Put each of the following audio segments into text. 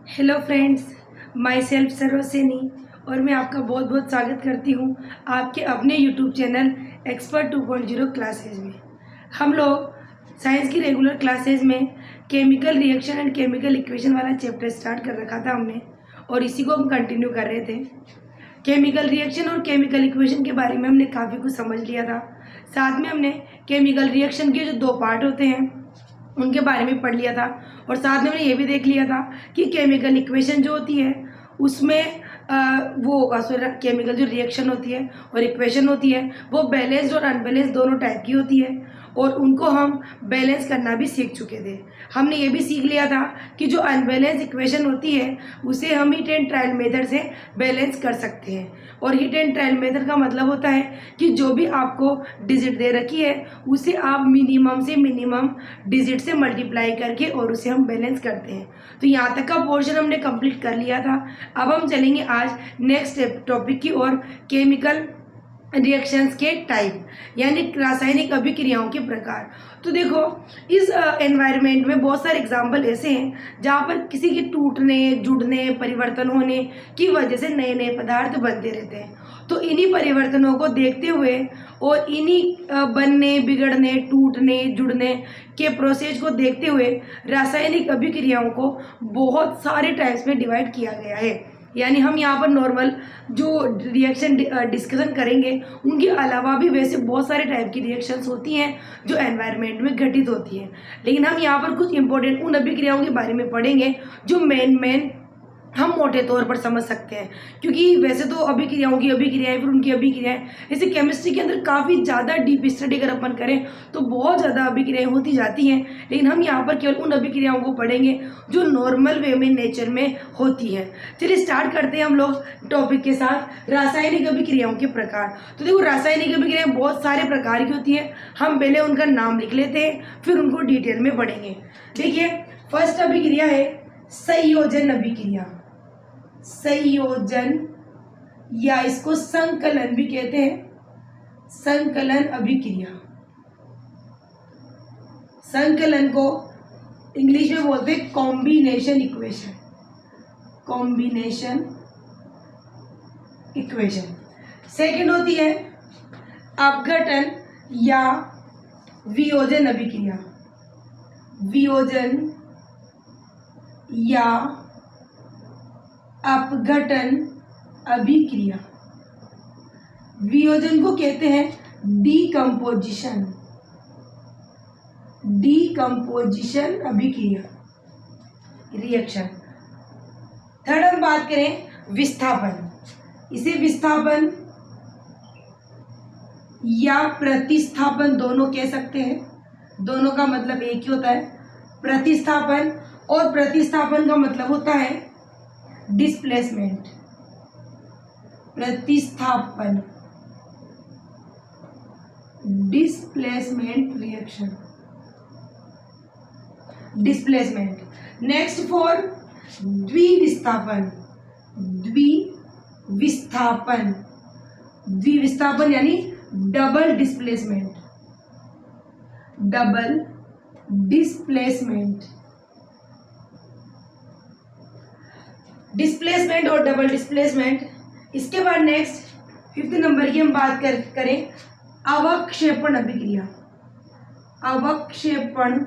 Hello friends, my self सरोसेनी और मैं आपका बहुत बहुत स्वागत करती हूँ आपके अपने यूट्यूब चैनल एक्सपर्ट 2.0 क्लासेज में। हम लोग साइंस की रेगुलर क्लासेज में chemical reaction and chemical equation वाला चैप्टर स्टार्ट कर रखा था हमने, और इसी को हम कंटिन्यू कर रहे थे। केमिकल रिएक्शन और केमिकल इक्वेशन के बारे में हमने काफ़ी कुछ समझ लिया था। साथ में हमने केमिकल रिएक्शन के जो दो पार्ट होते हैं उनके बारे में पढ़ लिया था, और साथ में हमने ये भी देख लिया था कि केमिकल इक्वेशन जो होती है उसमें केमिकल जो रिएक्शन होती है और इक्वेशन होती है वो बैलेंस्ड और अनबैलेंस्ड दोनों टाइप की होती है, और उनको हम बैलेंस करना भी सीख चुके थे। हमने ये भी सीख लिया था कि जो अनबैलेंस इक्वेशन होती है उसे हम हिट एंड ट्रायल मेथड से बैलेंस कर सकते हैं। और हिट एंड ट्रायल मेथड का मतलब होता है कि जो भी आपको डिजिट दे रखी है उसे आप मिनिमम से मिनिमम डिजिट से मल्टीप्लाई करके और उसे हम बैलेंस करते हैं। तो यहाँ तक का पोर्शन हमने कंप्लीट कर लिया था। अब हम चलेंगे आज नेक्स्ट टॉपिक की ओर, केमिकल रिएक्शंस के टाइप यानी रासायनिक अभिक्रियाओं के प्रकार। तो देखो, इस एनवायरनमेंट में बहुत सारे एग्जाम्पल ऐसे हैं जहाँ पर किसी के टूटने, जुड़ने, परिवर्तन होने की वजह से नए नए पदार्थ बनते रहते हैं। तो इन्हीं परिवर्तनों को देखते हुए और इन्हीं बनने, बिगड़ने, टूटने, जुड़ने के प्रोसेस को देखते हुए रासायनिक अभिक्रियाओं को बहुत सारे टाइप्स में डिवाइड किया गया है। यानी हम यहाँ पर नॉर्मल जो रिएक्शन डिस्कशन करेंगे उनके अलावा भी वैसे बहुत सारे टाइप की रिएक्शंस होती हैं जो एनवायरनमेंट में घटित होती हैं, लेकिन हम यहाँ पर कुछ इंपॉर्टेंट उन अभिक्रियाओं के बारे में पढ़ेंगे जो मेन हम मोटे तौर पर समझ सकते हैं। क्योंकि वैसे तो अभिक्रियाओं की अभिक्रियाएं, फिर उनकी अभिक्रियाएं, जैसे केमिस्ट्री के अंदर काफ़ी ज़्यादा डीप स्टडी अगर अपन करें तो बहुत ज़्यादा अभिक्रियाएं होती जाती हैं, लेकिन हम यहाँ पर केवल उन अभिक्रियाओं को पढ़ेंगे जो नॉर्मल वे में नेचर में होती हैं। चलिए स्टार्ट करते हैं हम लोग टॉपिक के साथ, रासायनिक अभिक्रियाओं के प्रकार। तो देखो, रासायनिक अभिक्रियाएं बहुत सारे प्रकार की होती हैं। हम पहले उनका नाम लिख लेते हैं, फिर उनको डिटेल में पढ़ेंगे। देखिए, फर्स्ट अभिक्रिया है संयोजन अभिक्रिया। संयोजन या इसको संकलन भी कहते हैं। संकलन अभिक्रिया, संकलन को इंग्लिश में बोलते हैं combination equation. Combination equation. Second होती है अपघटन या वियोजन अभिक्रिया। वियोजन या अपघटन अभिक्रिया। वियोजन को कहते हैं डीकम्पोजिशन। डीकम्पोजिशन अभिक्रिया, रिएक्शन। थर्ड हम बात करें विस्थापन। इसे विस्थापन या प्रतिस्थापन दोनों कह सकते हैं। दोनों का मतलब एक ही होता है। प्रतिस्थापन और प्रतिस्थापन का मतलब होता है डिस्प्लेसमेंट। प्रतिस्थापन, displacement reaction, displacement. Next for द्विविस्थापन। द्विविस्थापन, द्विविस्थापन यानी double displacement. Double displacement. Displacement और डबल डिस्प्लेसमेंट। इसके बाद नेक्स्ट फिफ्थ नंबर की हम बात करें अवक्षेपण अभिक्रिया। अवक्षेपण,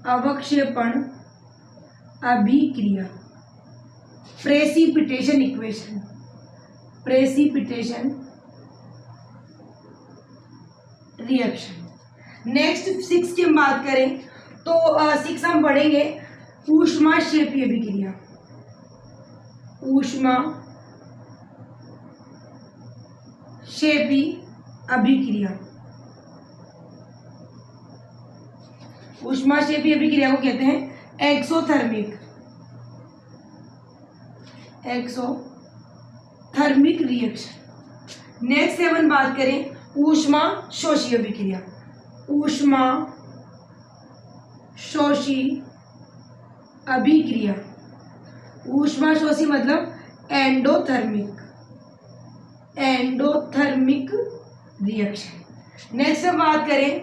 अवक्षेपण अभिक्रिया। Precipitation equation. Precipitation reaction. Next six की हम बात करें तो सिक्स हम पढ़ेंगे ऊष्माक्षेपी अभिक्रिया। ऊष्माक्षेपी अभिक्रिया। ऊष्माक्षेपी अभिक्रिया को कहते हैं एक्सोथर्मिक। Exothermic reaction. नेक्स्ट अपन बात करें ऊष्मा शोषी अभिक्रिया। ऊष्मा शोषी अभिक्रिया। ऊष्मा शोषी मतलब एंडोथर्मिक। Endothermic reaction. नेक्स्ट हम बात करें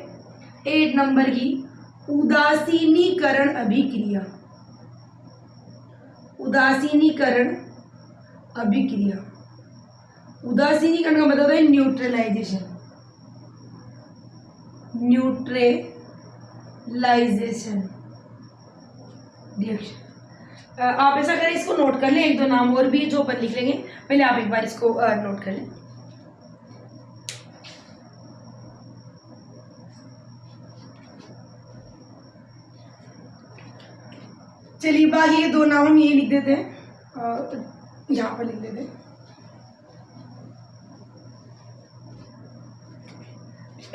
8 नंबर की उदासीनीकरण अभिक्रिया। उदासीनीकरण अभिक्रिया। उदासीनीकरण का मतलब है न्यूट्रलाइजेशन, न्यूट्रलाइजेशन रिएक्शन। आप ऐसा करें, इसको नोट कर लें, एक दो नाम और भी जो अपन लिख लेंगे, पहले आप एक बार इसको नोट कर लें। चलिए बाकी ये दो नाम हम ये लिख देते हैं, यहाँ पर लिख देते हैं।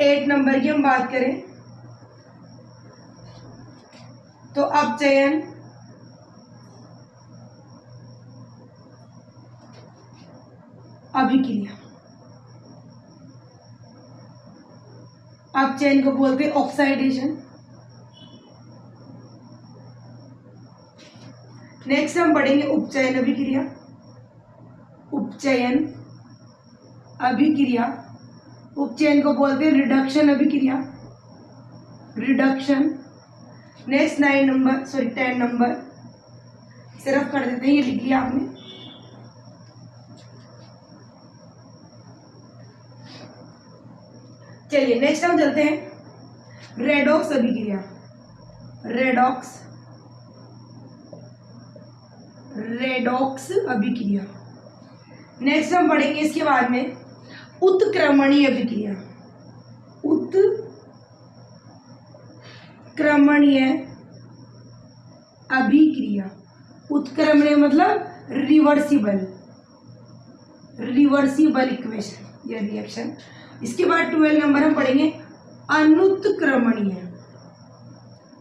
8 नंबर की हम बात करें तो अपचयन, अभिक्रिया। अपचयन को बोलते हैं ऑक्साइडेशन। नेक्स्ट हम पढ़ेंगे उपचयन अभिक्रिया। उपचयन अभिक्रिया, उपचयन को बोलते हैं रिडक्शन अभिक्रिया, रिडक्शन। नेक्स्ट 10 नंबर सिर्फ कर देते हैं, ये लिख लिया आपने। चलिए नेक्स्ट हम चलते हैं रेडॉक्स अभिक्रिया। रेडॉक्स अभिक्रिया। नेक्स्ट हम पढ़ेंगे इसके बाद में उत्क्रमणीय अभिक्रिया। उत्क्रमणीय अभिक्रिया। उत्क्रमणीय मतलब रिवर्सिबल इक्वेशन या रिएक्शन। इसके बाद 12 नंबर हम पढ़ेंगे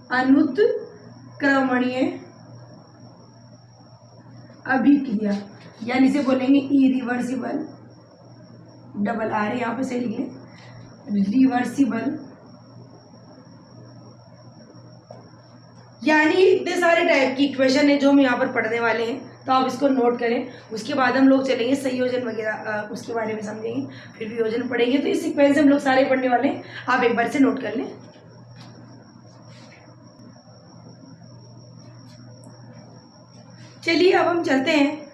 अनुत्क्रमणीय अभिक्रिया, यानी इसे बोलेंगे इरिवर्सिबल, डबल आर यहाँ पे से लिखे, रिवर्सिबल। यानी इतने सारे टाइप की इक्वेशन है जो हम यहाँ पर पढ़ने वाले हैं, तो आप इसको नोट करें। उसके बाद हम लोग चलेंगे संयोजन वगैरह, उसके बारे में समझेंगे, फिर वियोजन पढ़ेंगे। तो इस सीक्वेंस हम लोग सारे पढ़ने वाले हैं, आप एक बार से नोट कर लें। चलिए अब हम चलते हैं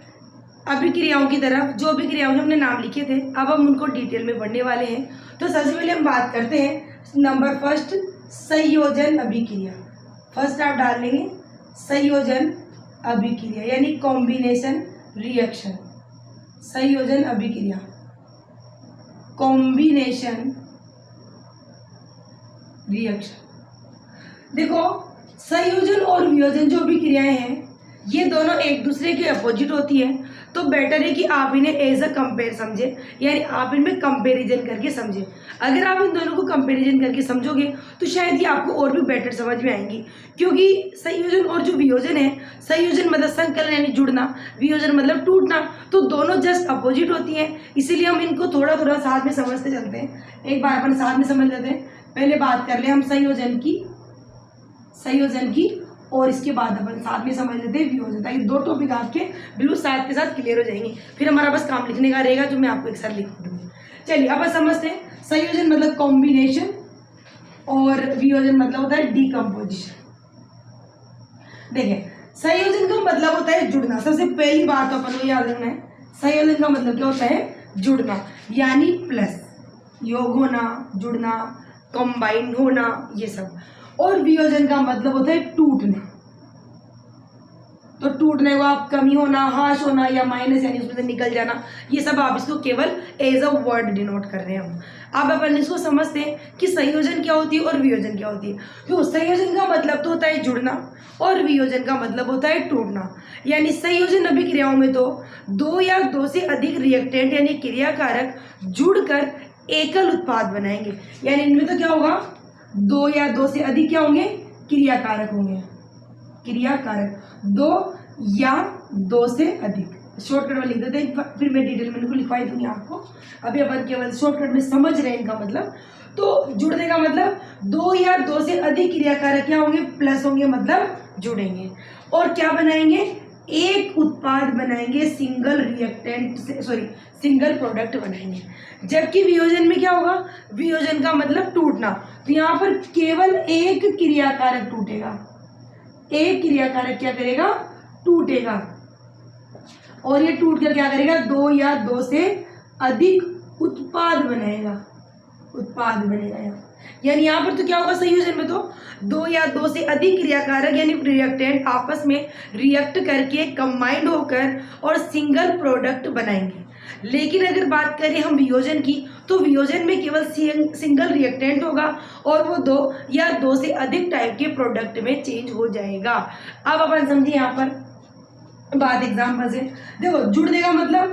अभिक्रियाओं की तरफ। जो अभिक्रियाओं के हमने नाम लिखे थे, अब हम उनको डिटेल में पढ़ने वाले हैं। तो सबसे पहले हम बात करते हैं नंबर फर्स्ट, संयोजन अभिक्रिया। फर्स्ट आप डाल लेंगे संयोजन अभिक्रिया, यानी कॉम्बिनेशन रिएक्शन। संयोजन अभिक्रिया, कॉम्बिनेशन रिएक्शन। देखो, संयोजन और वियोजन जो अभिक्रियाएं हैं, ये दोनों एक दूसरे के अपोजिट होती है। तो बेटर है कि आप इन्हें एज अ कंपेयर समझे, यानी आप इनमें कंपैरिजन करके समझे। अगर आप इन दोनों को कंपैरिजन करके समझोगे तो शायद ये आपको और भी बेटर समझ में आएंगी। क्योंकि संयोजन और जो वियोजन है, संयोजन मतलब संकलन यानी जुड़ना, वियोजन मतलब टूटना, तो दोनों जस्ट अपोजिट होती हैं। इसीलिए हम इनको थोड़ा थोड़ा साथ में समझते चलते हैं। एक बार अपन साथ में समझ लेते हैं। पहले बात कर ले हम संयोजन की, और इसके बाद अपन साथ में समझ लेते हैं वियोजन, ताकि दो टॉपिक आपके बिल्कुल साथ के साथ क्लियर हो जाएंगे। फिर हमारा बस काम लिखने का रहेगा, जो मैं आपको एक साथ लिख दूंगी। चलिए अब समझते हैं। संयोजन मतलब कॉम्बिनेशन और वियोजन मतलब होता है डीकम्पोजिशन। देखिए, संयोजन का मतलब होता है जुड़ना। सबसे पहली बात तो अपन को याद रखना है, संयोजन का मतलब क्या होता है? जुड़ना, यानी प्लस, योग होना, जुड़ना, कंबाइंड होना, ये सब। और वियोजन का मतलब होता है टूटना। तो टूटने को आप कमी होना, हाश होना या माइनस यानी उसमें से निकल जाना, ये सब आप इसको केवल एज अ वर्ड डिनोट कर रहे हैं। अब अपन इसको समझते हैं कि संयोजन क्या होती है और वियोजन क्या होती है। तो संयोजन का मतलब तो होता है जुड़ना, और वियोजन का मतलब होता है टूटना। यानी संयोजन अभिक्रियाओं में तो दो या दो से अधिक रिएक्टेंट यानी क्रियाकारक जुड़कर एकल उत्पाद बनाएंगे। यानी इनमें तो क्या होगा? दो या दो से अधिक क्या होंगे? क्रियाकारक होंगे। क्रियाकारक दो या दो से अधिक। शॉर्टकट में लिख देते हैं, फिर मैं डिटेल में लिखवाई दूंगी आपको। अभी अपन केवल शॉर्टकट में समझ रहे हैं इनका मतलब। तो जुड़ने का मतलब दो या दो से अधिक क्रियाकारक क्या होंगे? प्लस होंगे, मतलब जुड़ेंगे। और क्या बनाएंगे? एक उत्पाद बनाएंगे, सिंगल प्रोडक्ट बनाएंगे। जबकि वियोजन में क्या होगा? वियोजन का मतलब टूटना। तो यहाँ पर केवल एक क्रियाकारक टूटेगा। एक क्रियाकारक क्या करेगा? टूटेगा। और ये टूट कर क्या करेगा, दो या दो से अधिक उत्पाद बनाएगा, उत्पाद बनेगा यहाँ। यानी यहाँ पर तो क्या होगा संयोजन में, तो दो या दो से अधिक क्रियाकारक यानी रिएक्टेंट आपस में रिएक्ट करके कंबाइंड होकर और सिंगल प्रोडक्ट बनाएंगे। लेकिन अगर बात करें हम वियोजन की, तो वियोजन में केवल सिंगल रिएक्टेंट होगा और वो दो या दो से अधिक टाइप के प्रोडक्ट में चेंज हो जाएगा। अब अपन समझिए यहाँ पर बात एग्जाम्पल से। देखो जुड़ने का मतलब,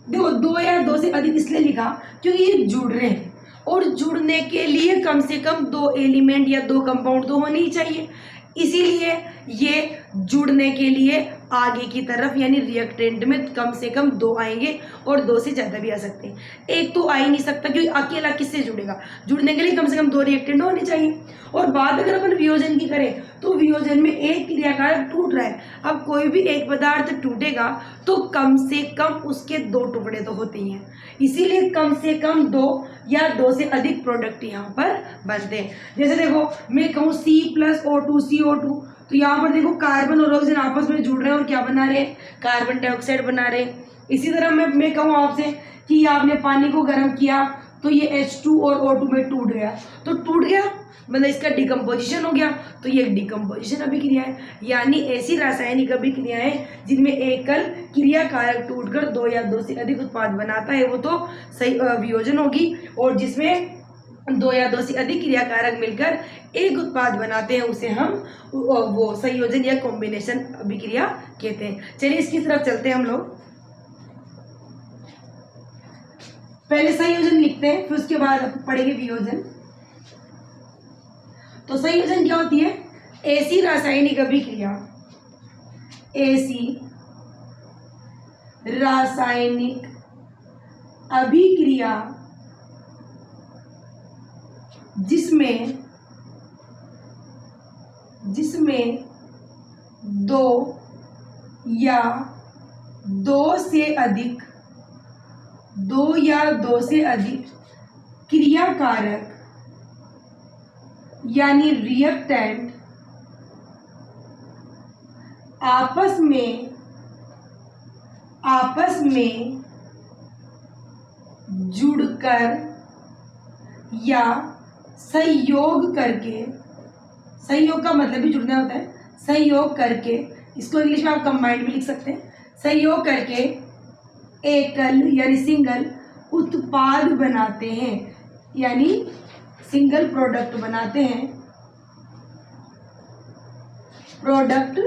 देखो दो या दो से अधिक इसलिए लिखा क्योंकि ये जुड़ रहे हैं, और जुड़ने के लिए कम से कम दो एलिमेंट या दो कंपाउंड तो होने ही चाहिए। इसीलिए ये जुड़ने के लिए आगे की तरफ यानी रिएक्टेंट में कम से कम दो आएंगे और दो से ज़्यादा भी आ सकते हैं। एक तो आ ही नहीं सकता क्योंकि अकेला किससे जुड़ेगा, जुड़ने के लिए कम से कम दो रिएक्टेंट होने चाहिए। और बात अगर अपन वियोजन की करें तो वियोजन में एक क्रियाकारक टूट रहा है। अब कोई भी एक पदार्थ टूटेगा तो कम से कम उसके दो टुकड़े तो होते ही हैं, इसीलिए कम से कम दो या दो से अधिक प्रोडक्ट यहाँ पर बनते हैं। जैसे देखो मैं कहूँ C+O2 CO2, तो यहाँ पर देखो कार्बन और ऑक्सीजन आपस में जुड़ रहे हैं और क्या बना रहे हैं, कार्बन डाइऑक्साइड बना रहे हैं। इसी तरह मैं कहूँ आपसे कि आपने पानी को गर्म किया तो ये H2 और O2 में टूट गया, तो टूट गया मतलब इसका डिकम्पोजिशन हो गया, तो ये डिकम्पोजिशन अभिक्रिया है। यानी ऐसी रासायनिक अभिक्रियाएं जिनमें एकल क्रियाकारक टूटकर दो या दो से अधिक उत्पाद बनाता है वो तो सही वियोजन होगी, और जिसमें दो या दो से अधिक क्रियाकारक मिलकर एक उत्पाद बनाते हैं उसे हम वो संयोजन या कॉम्बिनेशन अभिक्रिया कहते हैं। चलिए इसकी तरफ चलते हैं हम लोग। पहले संयोजन लिखते हैं फिर उसके बाद पढ़ेंगे वियोजन। तो संयोजन क्या होती है, ऐसी रासायनिक अभिक्रिया, ऐसी रासायनिक अभिक्रिया जिसमें दो या दो से अधिक क्रियाकारक यानी रिएक्टेंट आपस में जुड़कर या संयोग करके, संयोग का मतलब भी जुड़ना होता है, संयोग करके, इसको इंग्लिश में आप कंबाइंड भी लिख सकते हैं, संयोग करके एकल यानी सिंगल उत्पाद बनाते हैं, यानी सिंगल प्रोडक्ट बनाते हैं, प्रोडक्ट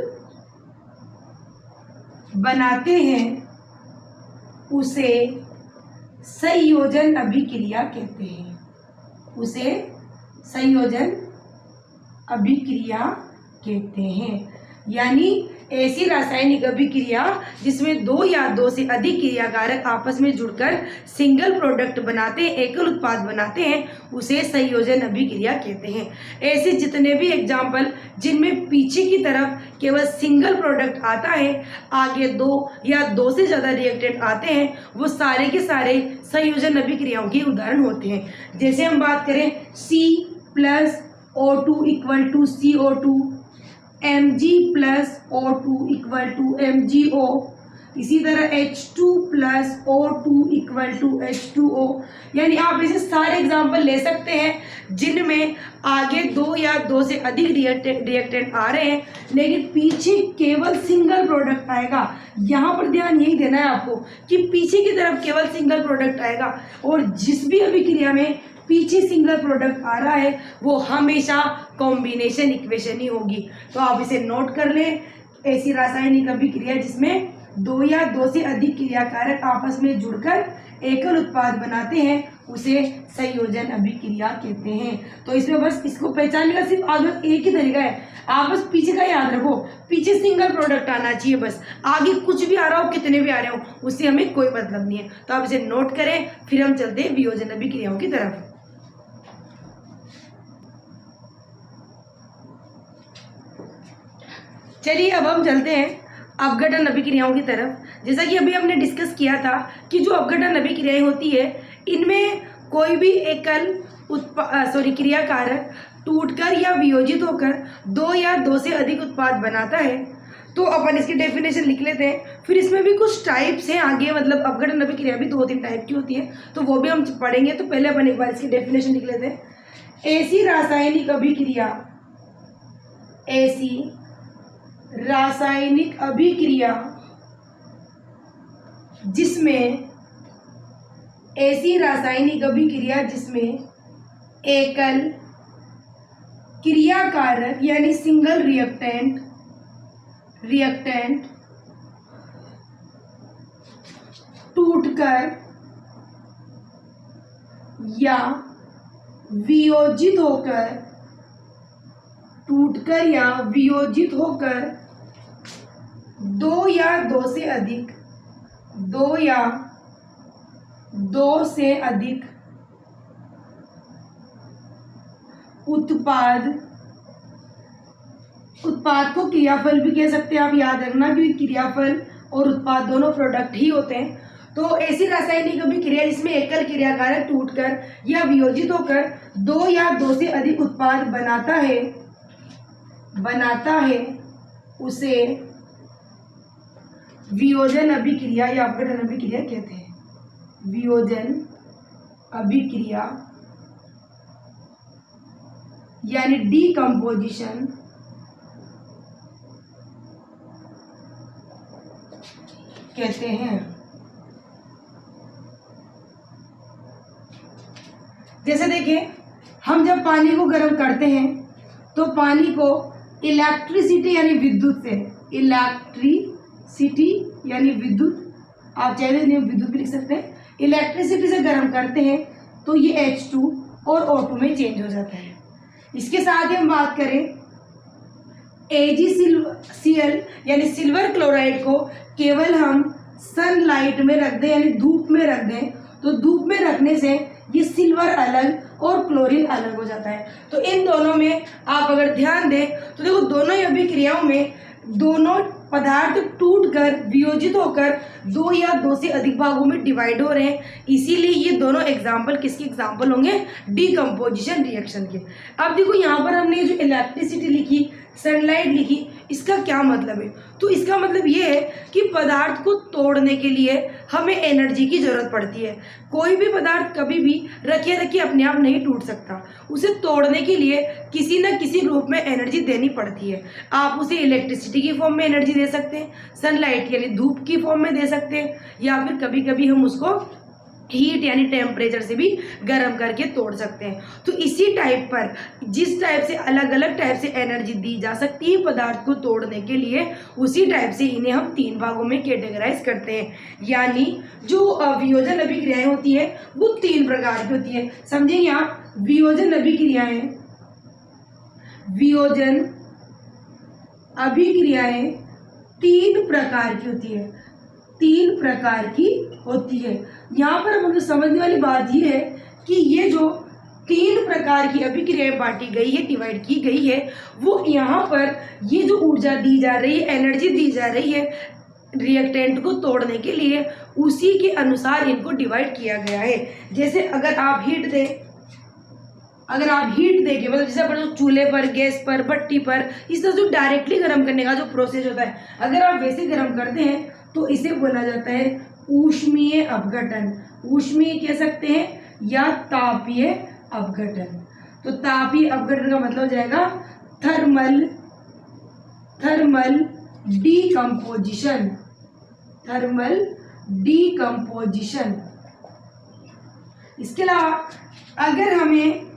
बनाते हैं, उसे संयोजन अभिक्रिया कहते हैं, उसे संयोजन अभिक्रिया कहते हैं। यानी ऐसी रासायनिक अभिक्रिया जिसमें दो या दो से अधिक क्रियाकारक आपस में जुड़कर सिंगल प्रोडक्ट बनाते हैं, एकल उत्पाद बनाते हैं, उसे संयोजन अभिक्रिया कहते हैं। ऐसे जितने भी एग्जाम्पल जिनमें पीछे की तरफ केवल सिंगल प्रोडक्ट आता है, आगे दो या दो से ज़्यादा रिएक्टेंट आते हैं, वो सारे के सारे संयोजन अभिक्रियाओं के उदाहरण होते हैं। जैसे हम बात करें C+O2 = CO2, Mg+O2 = MgO, इसी तरह H2+O2 = H2O। यानी आप ऐसे सारे एग्जाम्पल ले सकते हैं जिनमें आगे दो या दो से अधिक रिएक्टेंट आ रहे हैं लेकिन पीछे केवल सिंगल प्रोडक्ट आएगा। यहाँ पर ध्यान यही देना है आपको कि पीछे की तरफ केवल सिंगल प्रोडक्ट आएगा, और जिस भी अभिक्रिया में पीछे सिंगल प्रोडक्ट आ रहा है वो हमेशा कॉम्बिनेशन इक्वेशन ही होगी। तो आप इसे नोट कर लें, ऐसी रासायनिक अभिक्रिया जिसमें दो या दो से अधिक क्रियाकारक आपस में जुड़कर एकल उत्पाद बनाते हैं उसे संयोजन अभिक्रिया कहते हैं। तो इसमें बस इसको पहचानने का सिर्फ आगे एक ही तरीका है, आप बस पीछे का याद रखो, पीछे सिंगल प्रोडक्ट आना चाहिए बस, आगे कुछ भी आ रहा हो कितने भी आ रहे हो उससे हमें कोई मतलब नहीं है। तो आप इसे नोट करें, फिर हम चलते हैं वियोजन अभिक्रियाओं की तरफ। चलिए अब हम चलते हैं अपघटन अभिक्रियाओं की तरफ। जैसा कि अभी हमने डिस्कस किया था कि जो अपघटन अभिक्रियाएं होती है इनमें कोई भी एकल क्रियाकारक टूटकर या वियोजित होकर दो या दो से अधिक उत्पाद बनाता है। तो अपन इसकी डेफिनेशन लिख लेते हैं। फिर इसमें भी कुछ टाइप्स हैं आगे, मतलब अपघटन अभिक्रिया भी 2-3 टाइप की होती है, तो वो भी हम पढ़ेंगे। तो पहले अपन एक बार इसकी डेफिनेशन लिख लेते हैं। ऐसी रासायनिक अभिक्रिया, ऐसी रासायनिक अभिक्रिया जिसमें, ऐसी रासायनिक अभिक्रिया जिसमें एकल क्रियाकारक यानी सिंगल रिएक्टेंट टूटकर या वियोजित होकर दो या दो से अधिक उत्पाद को क्रियाफल भी कह सकते हैं आप, याद रखना, क्योंकि क्रियाफल और उत्पाद दोनों प्रोडक्ट ही होते हैं। तो ऐसी रासायनिक अभिक्रिया जिसमें एकल क्रियाकारक टूटकर या वियोजित होकर दो या दो से अधिक उत्पाद बनाता है उसे वियोजन अभिक्रिया या अपघटन अभिक्रिया कहते हैं। वियोजन अभिक्रिया यानी डीकम्पोजिशन कहते हैं। जैसे देखिए, हम जब पानी को गर्म करते हैं तो पानी को इलेक्ट्रिसिटी यानी विद्युत से, इलेक्ट्रिसिटी यानी विद्युत, आप चाहे तो विद्युत भी लिख सकते हैं, इलेक्ट्रिसिटी से गर्म करते हैं तो ये H2 और O2 में चेंज हो जाता है। इसके साथ ही हम बात करें AgCl यानी सिल्वर क्लोराइड को केवल हम सनलाइट में रख दें यानी धूप में रख दें, तो धूप में रखने से ये सिल्वर अलग और क्लोरीन अलग हो जाता है। तो इन दोनों में आप अगर ध्यान दें तो देखो, दोनों ही अभिक्रियाओं में दोनों पदार्थ टूटकर वियोजित होकर दो या दो से अधिक भागों में डिवाइड हो रहे हैं। इसीलिए ये दोनों एग्जाम्पल किसके एग्जाम्पल होंगे? डीकम्पोजिशन रिएक्शन के। अब देखो, यहाँ पर हमने जो इलेक्ट्रिसिटी लिखी, सनलाइट लिखी, इसका क्या मतलब है? तो इसका मतलब ये है कि पदार्थ को तोड़ने के लिए हमें एनर्जी की जरूरत पड़ती है। कोई भी पदार्थ कभी भी रखे रखे अपने आप नहीं टूट सकता, उसे तोड़ने के लिए किसी न किसी रूप में एनर्जी देनी पड़ती है। आप उसे इलेक्ट्रिसिटी की फॉर्म में एनर्जी दे सकते हैं, सनलाइट यानी धूप की फॉर्म में दे सकते हैं, या फिर कभी कभी हम उसको हीट यानी टेम्परेचर से भी गर्म करके तोड़ सकते हैं। तो इसी टाइप पर, जिस टाइप से अलग अलग टाइप से एनर्जी दी जा सकती है पदार्थ को तोड़ने के लिए, उसी टाइप से इन्हें हम 3 भागों में कैटेगराइज करते हैं। यानी जो वियोजन अभिक्रियाएं होती है वो 3 प्रकार की होती है। समझेंगे आप, वियोजन अभिक्रियाएं 3 प्रकार की होती है। 3 प्रकार की होती है। यहाँ पर मतलब समझने वाली बात यह है कि ये जो 3 प्रकार की अभिक्रियाएं बांटी गई है, डिवाइड की गई है, वो यहाँ पर ये जो ऊर्जा दी जा रही है, एनर्जी दी जा रही है रिएक्टेंट को तोड़ने के लिए, उसी के अनुसार इनको डिवाइड किया गया है। जैसे अगर आप हीट देंगे, मतलब जैसे अपन चूल्हे पर, गैस पर, भट्टी पर, इस तरह से डायरेक्टली गर्म करने का जो प्रोसेस होता है, अगर आप वैसे गर्म करते हैं तो इसे बोला जाता है ऊष्मीय अपघटन। ऊष्मीय कह सकते हैं या तापीय अपघटन। तो तापीय अपघटन का मतलब हो जाएगा थर्मल डीकम्पोजिशन। इसके अलावा अगर हमें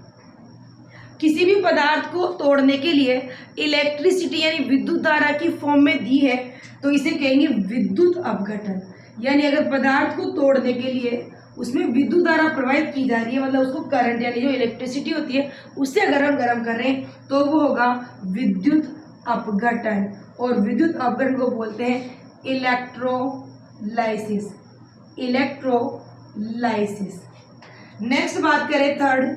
किसी भी पदार्थ को तोड़ने के लिए इलेक्ट्रिसिटी यानी विद्युत धारा की फॉर्म में दी है तो इसे कहेंगे विद्युत अपघटन। यानी अगर पदार्थ को तोड़ने के लिए उसमें विद्युत धारा प्रवाहित की जा रही है, मतलब उसको करंट यानी जो इलेक्ट्रिसिटी होती है उससे अगर हम गर्म कर रहे हैं तो वो होगा विद्युत अपघटन। और विद्युत अपघटन को बोलते हैं इलेक्ट्रोलाइसिस। नेक्स्ट बात करें थर्ड।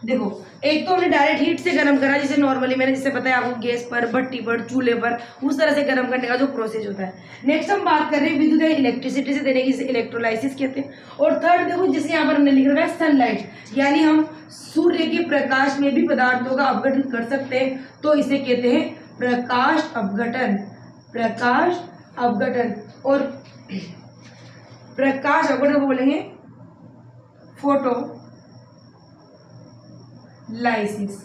देखो, एक तो हमने डायरेक्ट हीट से गर्म करा, जिसे नॉर्मली मैंने जिससे बताया आपको गैस पर, भट्टी पर, चूल्हे पर, उस तरह से गर्म करने का जो प्रोसेस होता है। नेक्स्ट हम बात कर रहे हैं विद्युत इलेक्ट्रिसिटी से देने की, जिसे इलेक्ट्रोलाइसिस कहते हैं। और थर्ड देखो, जिसे यहाँ पर हमने लिख रखा है सनलाइट, यानी हम सूर्य के प्रकाश में भी पदार्थों का अपघटन कर सकते हैं, तो इसे कहते हैं प्रकाश अपघटन, प्रकाश अपघटन। और प्रकाश अपघटन को बोलेंगे फोटो लाइसिस,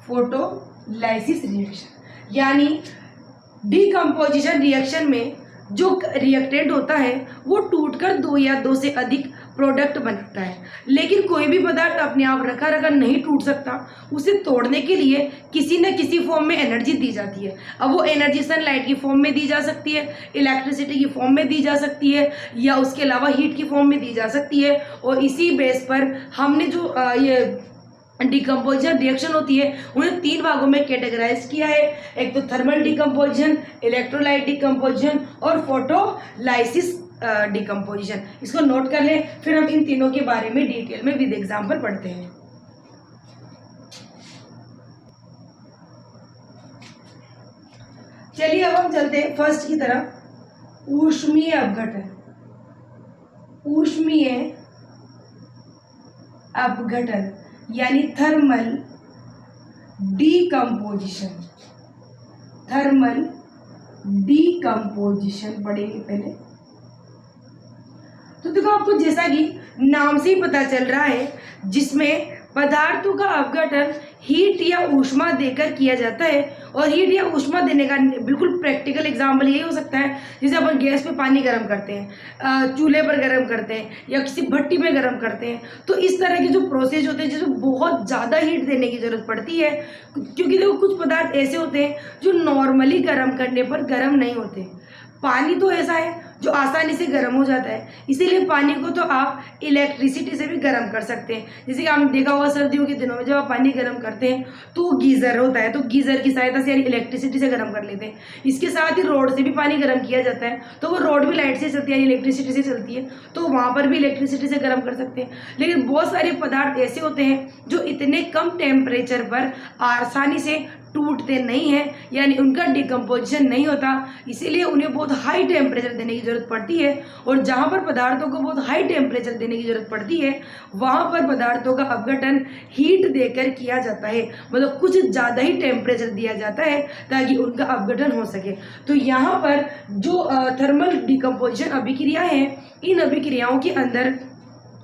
फोटोलाइसिस रिएक्शन। यानी डिकम्पोजिशन रिएक्शन में जो रिएक्टेंट होता है वो टूटकर दो या दो से अधिक प्रोडक्ट बनाता है। लेकिन कोई भी पदार्थ अपने आप रखा रखा नहीं टूट सकता, उसे तोड़ने के लिए किसी न किसी फॉर्म में एनर्जी दी जाती है। अब वो एनर्जी सनलाइट की फॉर्म में दी जा सकती है, इलेक्ट्रिसिटी की फॉर्म में दी जा सकती है, या उसके अलावा हीट की फॉर्म में दी जा सकती है। और इसी बेस पर हमने जो ये डिकम्पोजिशन रिएक्शन होती है उन्हें तीन भागों में कैटेगराइज किया है। एक तो थर्मल डिकम्पोजिशन, इलेक्ट्रोलाइट डिकम्पोजिशन और फोटोलाइसिस डिकम्पोजिशन। इसको नोट कर लें, फिर हम इन तीनों के बारे में डिटेल में विद एग्जांपल पढ़ते हैं। चलिए अब हम चलते हैं फर्स्ट की तरफ, ऊष्मीय अपघटन। ऊष्मीय अपघटन यानी थर्मल डिकम्पोजिशन, थर्मल डिकम्पोजिशन पढ़ेंगे पहले। तो देखो आपको जैसा कि नाम से ही पता चल रहा है, जिसमें पदार्थों का अपघटन हीट या ऊष्मा देकर किया जाता है। और हीट या ऊष्मा देने का बिल्कुल प्रैक्टिकल एग्जाम्पल यही हो सकता है, जैसे अपन गैस पे पानी गर्म करते हैं, चूल्हे पर गर्म करते हैं, या किसी भट्टी में गर्म करते हैं। तो इस तरह के जो प्रोसेस होते हैं जिसमें बहुत ज़्यादा हीट देने की ज़रूरत पड़ती है, क्योंकि देखो कुछ पदार्थ ऐसे होते हैं जो नॉर्मली गर्म करने पर गर्म नहीं होते। पानी तो ऐसा है जो आसानी से गर्म हो जाता है, इसीलिए पानी को तो आप इलेक्ट्रिसिटी से भी गर्म कर सकते हैं। जैसे कि आपने देखा होगा सर्दियों के दिनों में जब आप पानी गर्म करते हैं तो गीज़र होता है, तो गीज़र की सहायता से यानी इलेक्ट्रिसिटी से गर्म कर लेते हैं। इसके साथ ही रोड से भी पानी गर्म किया जाता है, तो वो रोड भी लाइट से चलती है यानी इलेक्ट्रिसिटी से चलती है, तो वहाँ पर भी इलेक्ट्रिसिटी से गर्म कर सकते हैं। लेकिन बहुत सारे पदार्थ ऐसे होते हैं जो इतने कम टेम्परेचर पर आसानी से टूटते नहीं हैं, यानी उनका डिकम्पोजिशन नहीं होता, इसीलिए उन्हें बहुत हाई टेम्परेचर देने की ज़रूरत पड़ती है। और जहाँ पर पदार्थों को बहुत हाई टेम्परेचर देने की ज़रूरत पड़ती है वहाँ पर पदार्थों का अपघटन हीट देकर किया जाता है, मतलब कुछ ज़्यादा ही टेम्परेचर दिया जाता है ताकि उनका अपघटन हो सके। तो यहाँ पर जो थर्मल डिकम्पोजिशन अभिक्रिया है, इन अभिक्रियाओं के अंदर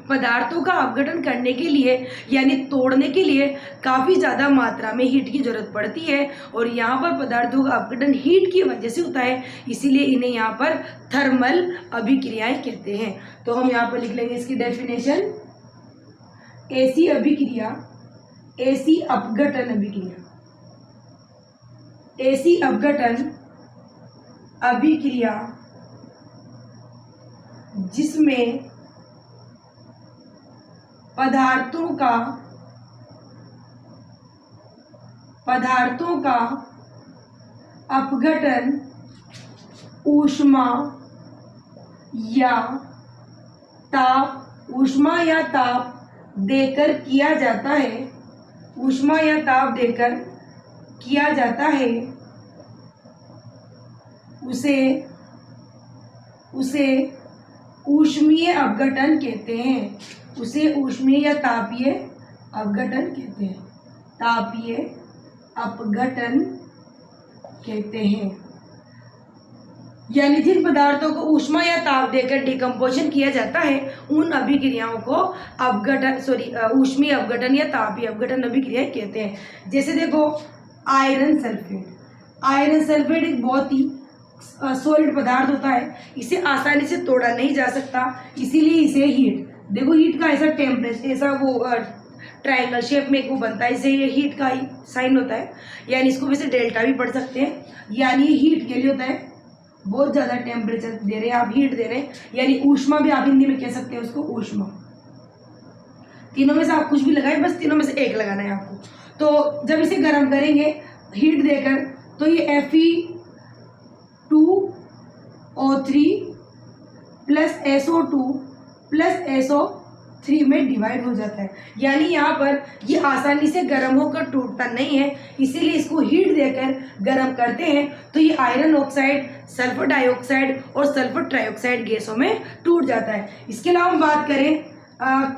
पदार्थों का अपघटन करने के लिए यानी तोड़ने के लिए काफ़ी ज़्यादा मात्रा में हीट की ज़रूरत पड़ती है। और यहाँ पर पदार्थों का अपघटन हीट की वजह से होता है, इसीलिए इन्हें यहाँ पर थर्मल अभिक्रियाएं कहते हैं। तो हम यहाँ पर लिख लेंगे इसकी डेफिनेशन, ऐसी अभिक्रिया, ऐसी अपघटन अभिक्रिया, ऐसी अपघटन अभिक्रिया जिसमें पदार्थों का अपघटन ऊष्मा या ताप देकर किया जाता है, ऊष्मा या ताप देकर किया जाता है, उसे ऊष्मीय अपघटन कहते हैं। उसे ऊष्मीय या तापीय अपघटन कहते हैं, तापीय अपघटन कहते हैं। यानी जिन पदार्थों को ऊष्मा या ताप देकर डिकम्पोजिशन किया जाता है उन अभिक्रियाओं को ऊष्मीय अपघटन या तापीय अपघटन अभिक्रिया कहते हैं। जैसे देखो आयरन सल्फेट, आयरन सल्फेट एक बहुत ही सॉलिड पदार्थ होता है, इसे आसानी से तोड़ा नहीं जा सकता, इसीलिए इसे हीट, देखो हीट का ऐसा टेम्परेचर, ऐसा वो ट्रायंगल शेप में एक वो बनता है, इसे ये हीट का ही साइन होता है, यानी इसको वैसे डेल्टा भी पढ़ सकते हैं। यानी हीट के लिए होता है, बहुत ज़्यादा टेम्परेचर दे रहे हैं आप, हीट दे रहे हैं, यानी ऊष्मा भी आप हिंदी में कह सकते हैं उसको, ऊष्मा। तीनों में से आप कुछ भी लगाएं, बस तीनों में से एक लगाना है आपको। तो जब इसे गर्म करेंगे हीट देकर तो ये Fe2O3 plus SO2 plus SO3 में डिवाइड हो जाता है। यानी यहाँ पर ये आसानी से गर्म होकर टूटता नहीं है, इसीलिए इसको हीट देकर गर्म करते हैं तो ये आयरन ऑक्साइड, सल्फर डाइऑक्साइड और सल्फर ट्राइऑक्साइड गैसों में टूट जाता है। इसके अलावा हम बात करें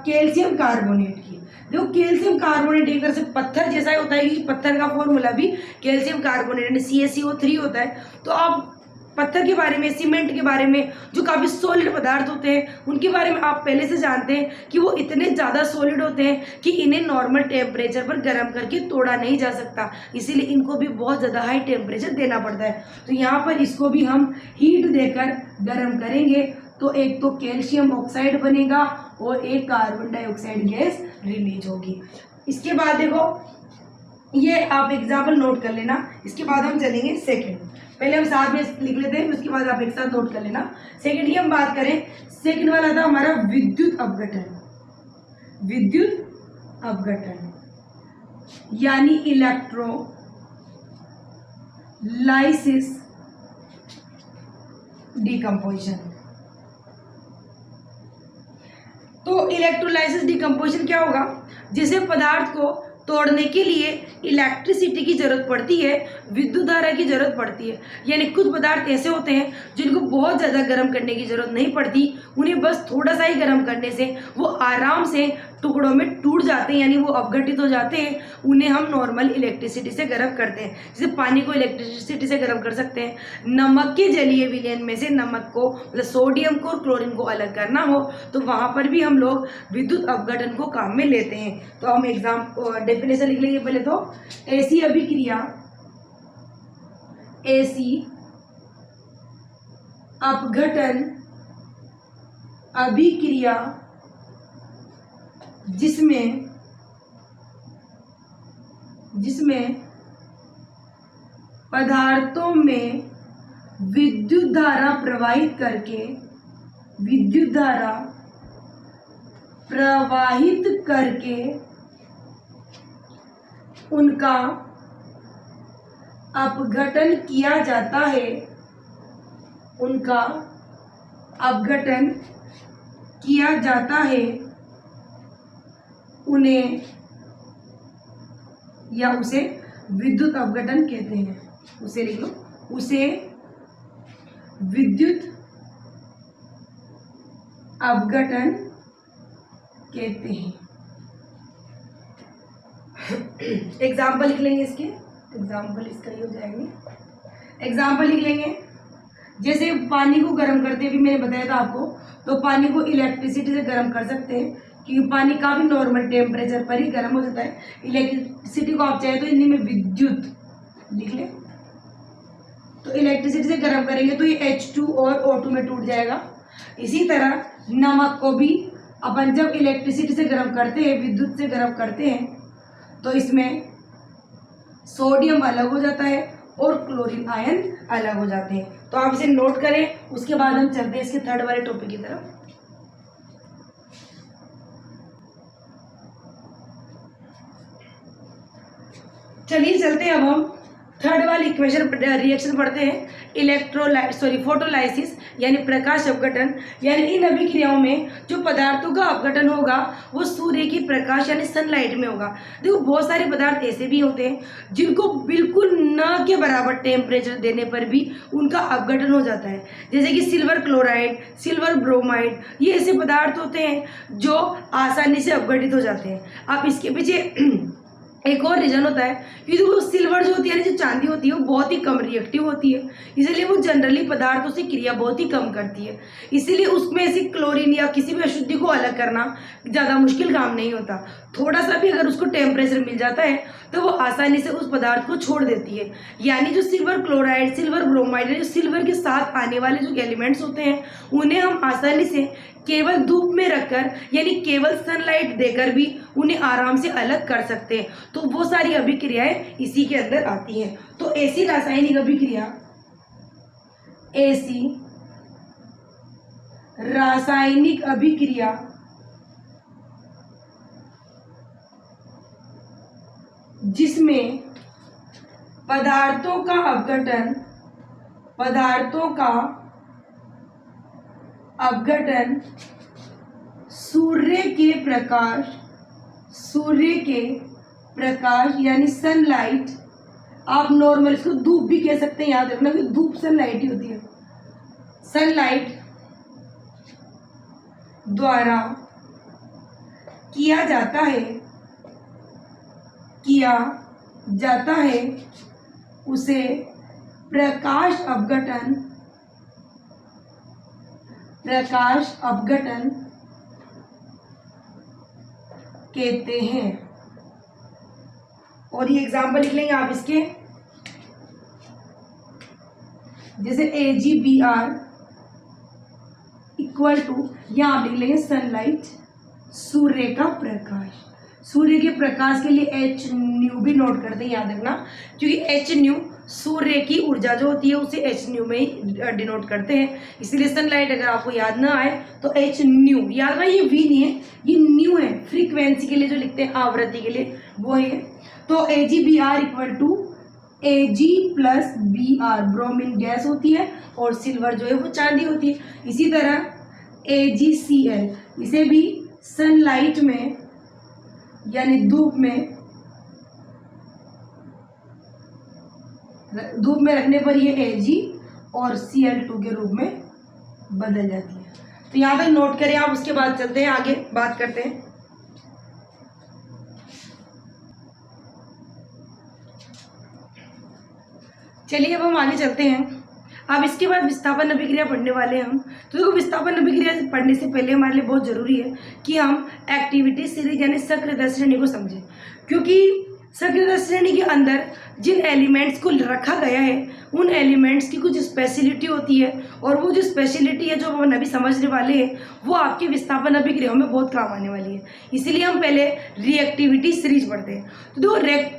कैल्शियम कार्बोनेट की। देखो कैल्शियम कार्बोनेट एक तरह से पत्थर जैसा ही होता है, क्योंकि पत्थर का फॉर्मूला भी कैल्शियम कार्बोनेट यानी CaCO3 होता है। तो आप पत्थर के बारे में, सीमेंट के बारे में, जो काफ़ी सॉलिड पदार्थ होते हैं उनके बारे में आप पहले से जानते हैं कि वो इतने ज़्यादा सॉलिड होते हैं कि इन्हें नॉर्मल टेम्परेचर पर गर्म करके तोड़ा नहीं जा सकता, इसीलिए इनको भी बहुत ज़्यादा हाई टेम्परेचर देना पड़ता है। तो यहाँ पर इसको भी हम हीट देकर गर्म करेंगे, तो एक तो कैल्शियम ऑक्साइड बनेगा और एक कार्बन डाइऑक्साइड गैस रिलीज होगी। इसके बाद देखो, ये आप एग्जाम्पल नोट कर लेना। इसके बाद हम चलेंगे सेकंड, पहले हम साथ में लिख लेते हैं, उसके बाद आप एक साथ नोट कर लेना। सेकंड की हम बात करें, सेकंड वाला था हमारा विद्युत अपघटन। विद्युत अपघटन यानी इलेक्ट्रोलाइसिस डिकम्पोजिशन। तो इलेक्ट्रोलाइसिस डिकम्पोजिशन क्या होगा, जिसे पदार्थ को तोड़ने के लिए इलेक्ट्रिसिटी की जरूरत पड़ती है, विद्युत धारा की जरूरत पड़ती है। यानी कुछ पदार्थ ऐसे होते हैं जिनको बहुत ज़्यादा गर्म करने की जरूरत नहीं पड़ती, उन्हें बस थोड़ा सा ही गर्म करने से वो आराम से टुकड़ों में टूट जाते हैं, यानी वो अपघटित हो जाते हैं। उन्हें हम नॉर्मल इलेक्ट्रिसिटी से गर्म करते हैं। जैसे पानी को इलेक्ट्रिसिटी से गर्म कर सकते हैं। नमक के जलीय विलयन में से नमक को, मतलब सोडियम को और क्लोरीन को अलग करना हो तो वहाँ पर भी हम लोग विद्युत अपघटन को काम में लेते हैं। तो हम डेफिनेशन लिख लेंगे पहले तो, ऐसी अभिक्रिया, ऐसी अपघटन अभिक्रिया जिसमें पदार्थों में विद्युत धारा प्रवाहित करके उनका अपघटन किया जाता है, उन्हें या उसे विद्युत अपघटन कहते हैं। उसे लिख लो, उसे विद्युत अपघटन कहते हैं। एग्जाम्पल लिख लेंगे इसके, एग्जाम्पल इसका ही हो जाएंगे। एग्जाम्पल लिख लेंगे, जैसे पानी को गर्म करते भी मैंने बताया था आपको, तो पानी को इलेक्ट्रिसिटी से गर्म कर सकते हैं, क्योंकि पानी काफी नॉर्मल टेम्परेचर पर ही गर्म हो जाता है। इलेक्ट्रिसिटी को आप चाहे तो हिंदी में विद्युत लिख लें, तो इलेक्ट्रिसिटी से गर्म करेंगे तो ये H2 और O2 में टूट जाएगा। इसी तरह नमक को भी अपन जब इलेक्ट्रिसिटी से गर्म करते हैं, विद्युत से गर्म करते हैं, तो इसमें सोडियम अलग हो जाता है और क्लोरीन आयन अलग हो जाते हैं। तो आप इसे नोट करें, उसके बाद हम चलते हैं इसके थर्ड वाले टॉपिक की तरफ। चलिए चलते हैं, अब हम थर्ड वाली इक्वेशन रिएक्शन पढ़ते हैं। फोटोलाइसिस यानी प्रकाश अपघटन, यानी इन अभिक्रियाओं में जो पदार्थों का अपघटन होगा वो सूर्य की प्रकाश यानी सनलाइट में होगा। देखो बहुत सारे पदार्थ ऐसे भी होते हैं जिनको बिल्कुल न के बराबर टेम्परेचर देने पर भी उनका अपघटन हो जाता है, जैसे कि सिल्वर क्लोराइड, सिल्वर ब्रोमाइड, ये ऐसे पदार्थ होते हैं जो आसानी से अपघटित हो जाते हैं। आप इसके पीछे एक और रीजन होता है, क्योंकि वो सिल्वर जो होती है, जो चांदी होती है, वो बहुत ही कम रिएक्टिव होती है, इसलिए वो जनरली पदार्थों से क्रिया बहुत ही कम करती है। इसीलिए उसमें से क्लोरीन या किसी भी अशुद्धि को अलग करना ज़्यादा मुश्किल काम नहीं होता। थोड़ा सा भी अगर उसको टेम्परेचर मिल जाता है तो वो आसानी से उस पदार्थ को छोड़ देती है। यानी जो सिल्वर क्लोराइड, सिल्वर ब्रोमाइड, जो सिल्वर के साथ आने वाले जो एलिमेंट्स होते हैं उन्हें हम आसानी से केवल धूप में रखकर, यानी केवल सनलाइट देकर भी उन्हें आराम से अलग कर सकते हैं। तो वो सारी अभिक्रियाएं इसी के अंदर आती हैं। तो ऐसी रासायनिक अभिक्रिया, ऐसी रासायनिक अभिक्रिया जिसमें पदार्थों का अपघटन सूर्य के प्रकाश यानी सनलाइट, आप नॉर्मल इसको धूप भी कह सकते हैं, याद रखना कि धूप सनलाइट ही होती है, सनलाइट द्वारा किया जाता है, किया जाता है उसे प्रकाश अपघटन कहते हैं। और ये एग्जाम्पल लिख लेंगे आप इसके, जैसे AgBr इक्वल टू, यहाँ आप लिख लेंगे सनलाइट, सूर्य का प्रकाश। सूर्य के प्रकाश के लिए hν भी नोट करते हैं, याद रखना, क्योंकि hν सूर्य की ऊर्जा जो होती है उसे hν में ही डिनोट करते हैं। इसलिए सनलाइट अगर आपको याद ना आए तो hν याद रखना, ये v नहीं है, ये न्यू है, फ्रीक्वेंसी के लिए जो लिखते हैं, आवृत्ति के लिए, वो है। तो AgBr equal to Ag plus Br bromine gas होती है और सिल्वर जो है वो चांदी होती है। इसी तरह AgCl, इसे भी सनलाइट में यानी धूप में रखने पर ये Ag और Cl2 के रूप में बदल जाती है। तो यहाँ तक नोट करें आप, उसके बाद चलते हैं आगे, बात करते हैं। चलिए अब हम आगे चलते हैं। अब इसके बाद विस्थापन अभिक्रिया पढ़ने वाले हैं हम। तो देखो, विस्थापन अभिक्रिया पढ़ने से पहले हमारे लिए बहुत जरूरी है कि हम एक्टिविटी सीरीज यानी सक्रियता श्रेणी को समझें, क्योंकि सक्रियता श्रेणी के अंदर जिन एलिमेंट्स को रखा गया है उन एलिमेंट्स की कुछ स्पेशलिटी होती है, और वो जो स्पेशलिटी है जो हम अभी समझने वाले हैं वो आपके विस्थापन अभिक्रियाओं में बहुत काम आने वाली है। इसीलिए हम पहले रिएक्टिविटी सीरीज पढ़ते हैं। तो देखो,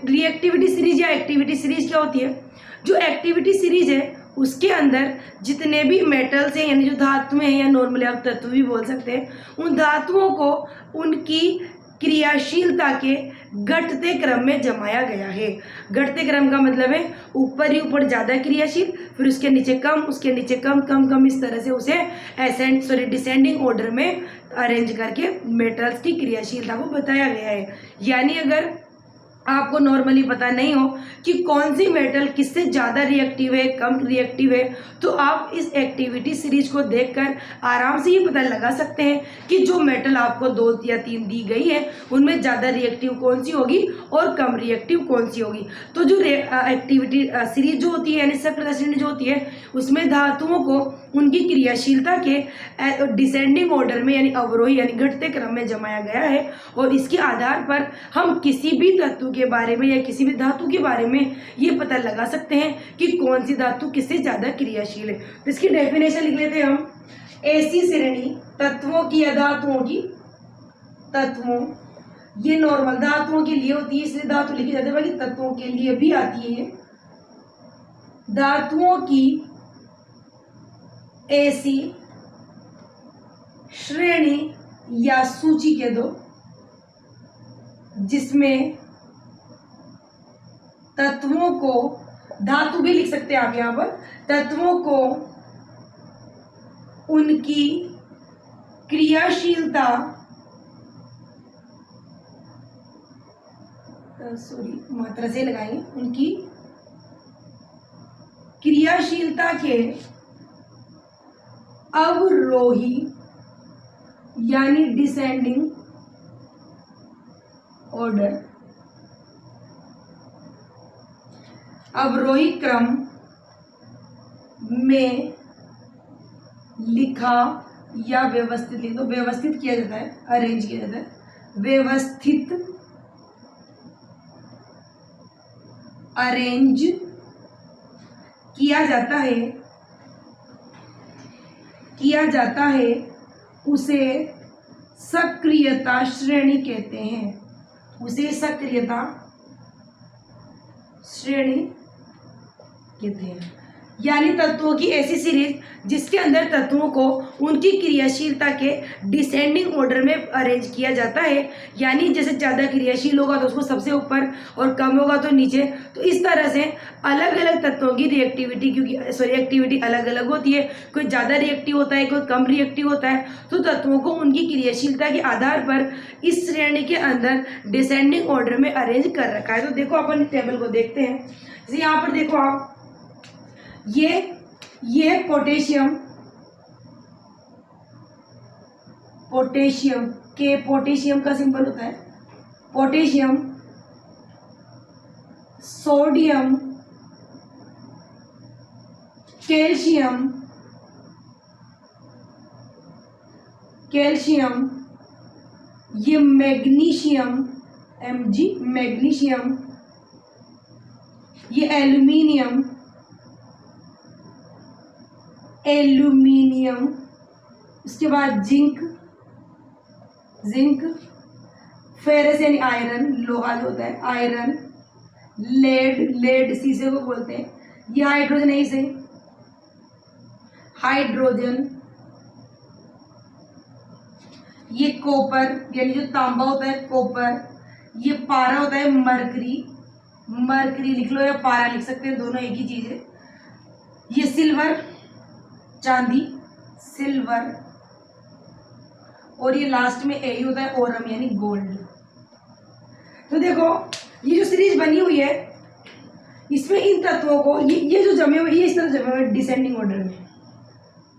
रिएक्टिविटी सीरीज या एक्टिविटी सीरीज क्या होती है? जो एक्टिविटी सीरीज है उसके अंदर जितने भी मेटल्स हैं, यानी जो धातुएं हैं, या नॉर्मली आप तत्व भी बोल सकते हैं, उन धातुओं को उनकी क्रियाशीलता के घटते क्रम में जमाया गया है। घटते क्रम का मतलब है ऊपर ही ऊपर ज़्यादा क्रियाशील, फिर उसके नीचे कम, उसके नीचे कम, कम कम, इस तरह से उसे डिसेंडिंग ऑर्डर में अरेंज करके मेटल्स की क्रियाशीलता को बताया गया है। यानी अगर आपको नॉर्मली पता नहीं हो कि कौन सी मेटल किससे ज़्यादा रिएक्टिव है, कम रिएक्टिव है, तो आप इस एक्टिविटी सीरीज को देखकर आराम से ये पता लगा सकते हैं कि जो मेटल आपको 2 या 3 दी गई है उनमें ज़्यादा रिएक्टिव कौन सी होगी और कम रिएक्टिव कौन सी होगी। तो जो एक्टिविटी सीरीज जो होती है यानी सक्रियता श्रेणी जो होती है उसमें धातुओं को उनकी क्रियाशीलता के डिसेंडिंग ऑर्डर में यानी अवरोही यानी घटते क्रम में जमाया गया है, और इसके आधार पर हम किसी भी तत्व के बारे में या किसी भी धातु के बारे में ये पता लगा सकते हैं कि कौन सी धातु किससे ज़्यादा क्रियाशील है। तो इसकी डेफिनेशन लिख लेते हैं हम। ऐसी श्रेणी तत्वों की या धातुओं की, तत्वों ये नॉर्मल धातुओं के लिए होती है इसलिए धातु लिखी जाती है, बाकी तत्वों के लिए भी आती है। धातुओं की ऐसी श्रेणी या सूची के दो जिसमें तत्वों को, धातु भी लिख सकते हैं आप यहां पर, तत्वों को उनकी क्रियाशीलता, मात्रा से लगाएंगे, उनकी क्रियाशीलता के अवरोही यानी डिसेंडिंग ऑर्डर, अवरोही क्रम में लिखा या व्यवस्थित, लिख दो, व्यवस्थित किया जाता है, अरेंज किया जाता है, व्यवस्थित अरेंज किया जाता है उसे सक्रियता श्रेणी कहते हैं। उसे सक्रियता श्रेणी कहते हैं। यानी तत्वों की ऐसी सीरीज जिसके अंदर तत्वों को उनकी क्रियाशीलता के डिसेंडिंग ऑर्डर में अरेंज किया जाता है, यानी जैसे ज़्यादा क्रियाशील होगा तो उसको सबसे ऊपर और कम होगा तो नीचे। तो इस तरह से अलग अलग तत्वों की रिएक्टिविटी, क्योंकि रिएक्टिविटी अलग अलग होती है, कोई ज़्यादा रिएक्टिव होता है, कोई कम रिएक्टिव होता है, तो तत्वों को उनकी क्रियाशीलता के आधार पर इस श्रेणी के अंदर डिसेंडिंग ऑर्डर में अरेंज कर रखा है। तो देखो अपन टेबल को देखते हैं। जैसे यहाँ पर देखो आप, ये पोटेशियम, पोटेशियम के, पोटेशियम का सिंबल होता है पोटेशियम, सोडियम, कैल्शियम, ये मैग्नीशियम, Mg, मैग्नीशियम, ये एल्यूमिनियम, उसके बाद जिंक, फेरस यानी आयरन, लोहा जो होता है, आयरन, लेड शीशे को बोलते हैं, ये हाइड्रोजन है, इसे हाइड्रोजन, ये कॉपर यानी जो तांबा होता है, कॉपर, ये पारा होता है, मरकरी लिख लो या पारा लिख सकते हैं, दोनों एक ही चीज है, ये सिल्वर, चांदी, सिल्वर, और ये लास्ट में ए होता है, ओरम यानी गोल्ड। तो देखो ये जो सीरीज बनी हुई है इसमें इन तत्वों को ये जो जमे हुए, ये इस तरह जमे हुए डिसेंडिंग ऑर्डर में,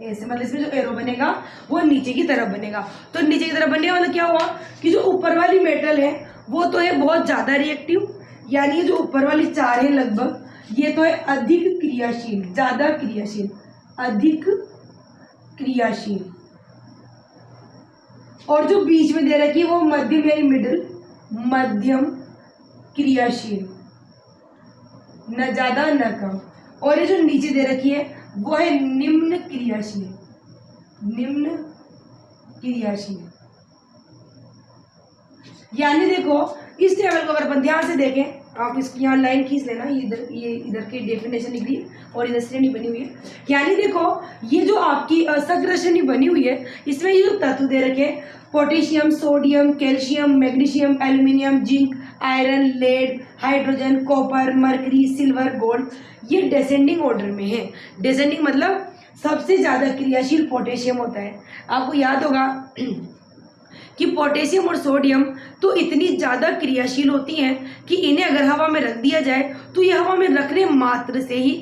ऐसे मतलब इसमें जो एरो बनेगा वो नीचे की तरफ बनेगा। तो नीचे की तरफ बनने वाला क्या हुआ कि जो ऊपर वाली मेटल है वो तो है बहुत ज्यादा रिएक्टिव, यानी ये जो ऊपर वाली चार है लगभग, ये तो है अधिक क्रियाशील, ज्यादा क्रियाशील, अधिक क्रियाशील, और जो बीच में दे रखी है वो मध्यम यानी मिडिल, मध्यम क्रियाशील, न ज्यादा न कम, और ये जो नीचे दे रखी है वो है निम्न क्रियाशील, यानी देखो इस टेबल को अगर अपन ध्यान से देखें, आप इसकी यहाँ लाइन खींच लेना, ये इधर की डेफिनेशन लिख ली और इधर श्रेणी बनी हुई है, यानी देखो ये जो आपकी सग्र श्रेणी बनी हुई है इसमें ये जो तत्व दे रखे हैं, potassium, sodium, calcium, magnesium, aluminium, zinc, iron, lead, hydrogen, copper, mercury, silver, gold, ये डिसेंडिंग ऑर्डर में है। डिसेंडिंग मतलब सबसे ज्यादा क्रियाशील पोटेशियम होता है। आपको याद होगा कि पोटेशियम और सोडियम तो इतनी ज़्यादा क्रियाशील होती हैं कि इन्हें अगर हवा में रख दिया जाए तो ये हवा में रखने मात्र से ही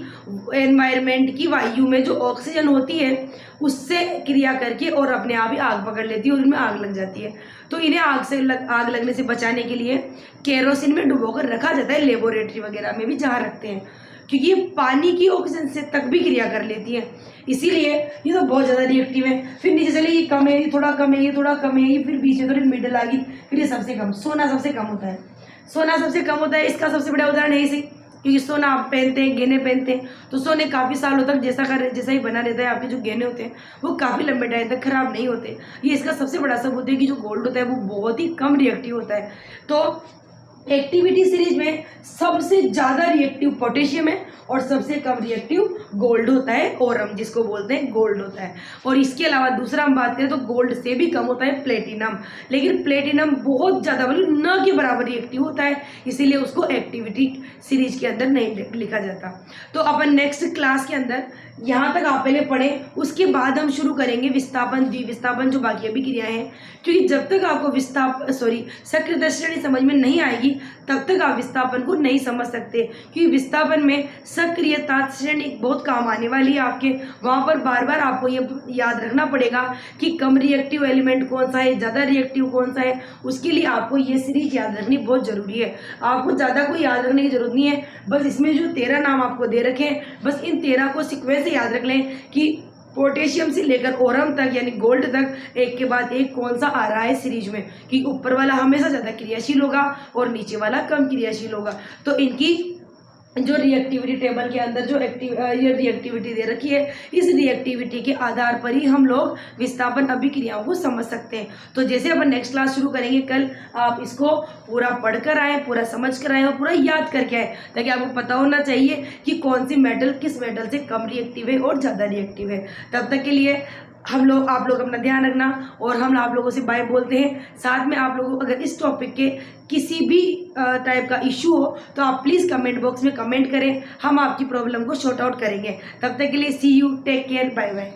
एनवायरनमेंट की वायु में जो ऑक्सीजन होती है उससे क्रिया करके और अपने आप ही आग पकड़ लेती है और इनमें आग लग जाती है। तो इन्हें आग लगने से बचाने के लिए केरोसिन में डुबोकर रखा जाता है, लेबोरेटरी वगैरह में भी जहाँ रखते हैं, क्योंकि ये पानी की ऑक्सीजन से तक भी क्रिया कर लेती है, इसीलिए ये तो बहुत ज़्यादा रिएक्टिव है। फिर नीचे चले ये कम है, ये थोड़ा कम है, ये थोड़ा कम है, ये फिर बीच में थोड़ी मिडिल आ गई, फिर ये सबसे कम। सोना सबसे कम होता है, इसका सबसे बड़ा उदाहरण है इसे, क्योंकि सोना आप पहनते हैं, गहने पहनते हैं, तो सोने काफ़ी सालों तक जैसा ही बना रहता है। आपके जो गहने होते हैं वो काफ़ी लंबे टाइम तक खराब नहीं होते। ये इसका सबसे बड़ा सबूत है कि जो गोल्ड होता है वो बहुत ही कम रिएक्टिव होता है। तो एक्टिविटी सीरीज में सबसे ज्यादा रिएक्टिव पोटेशियम है और सबसे कम रिएक्टिव गोल्ड होता है, ओरम जिसको बोलते हैं गोल्ड होता है। और इसके अलावा दूसरा हम बात करें तो गोल्ड से भी कम होता है प्लेटिनम, लेकिन प्लेटिनम बहुत ज्यादा मतलब न के बराबर रिएक्टिव होता है, इसीलिए उसको एक्टिविटी सीरीज के अंदर नहीं लिखा जाता। तो अपन नेक्स्ट क्लास के अंदर यहाँ तक आप पहले पढ़ें, उसके बाद हम शुरू करेंगे विस्थापन, द्विविस्थापन, जो बाकी अभी क्रियाएं हैं, क्योंकि जब तक आपको सक्रिय श्रेणी समझ में नहीं आएगी तब तक आप विस्थापन को नहीं समझ सकते, क्योंकि विस्थापन में सक्रियता श्रेणी बहुत काम आने वाली है आपके। वहां पर बार बार आपको ये याद रखना पड़ेगा कि कम रिएक्टिव एलिमेंट कौन सा है, ज्यादा रिएक्टिव कौन सा है, उसके लिए आपको ये सीरीज याद रखनी बहुत जरूरी है। आपको ज्यादा कोई याद रखने की जरूरत नहीं है, बस इसमें जो 13 नाम आपको दे रखे हैं बस इन 13 को सिक्वेंस से याद रख लें कि पोटेशियम से लेकर ओरम तक यानी गोल्ड तक एक के बाद एक कौन सा आ रहा है सीरीज में, कि ऊपर वाला हमेशा ज्यादा क्रियाशील होगा और नीचे वाला कम क्रियाशील होगा। तो इनकी जो रिएक्टिविटी टेबल के अंदर जो ये रिएक्टिविटी दे रखी है, इस रिएक्टिविटी के आधार पर ही हम लोग विस्थापन अभिक्रियाओं को समझ सकते हैं। तो जैसे अपन नेक्स्ट क्लास शुरू करेंगे कल, आप इसको पूरा पढ़कर आए, पूरा समझ कर आए और पूरा याद करके आए, ताकि आपको पता होना चाहिए कि कौन सी मेटल किस मेटल से कम रिएक्टिव है और ज़्यादा रिएक्टिव है। तब तक के लिए आप लोग अपना ध्यान रखना और हम आप लोगों से बाय बोलते हैं। साथ में आप लोगों को अगर इस टॉपिक के किसी भी टाइप का इशू हो तो आप प्लीज़ कमेंट बॉक्स में कमेंट करें, हम आपकी प्रॉब्लम को शॉर्ट आउट करेंगे। तब तक के लिए see you, take care, bye bye.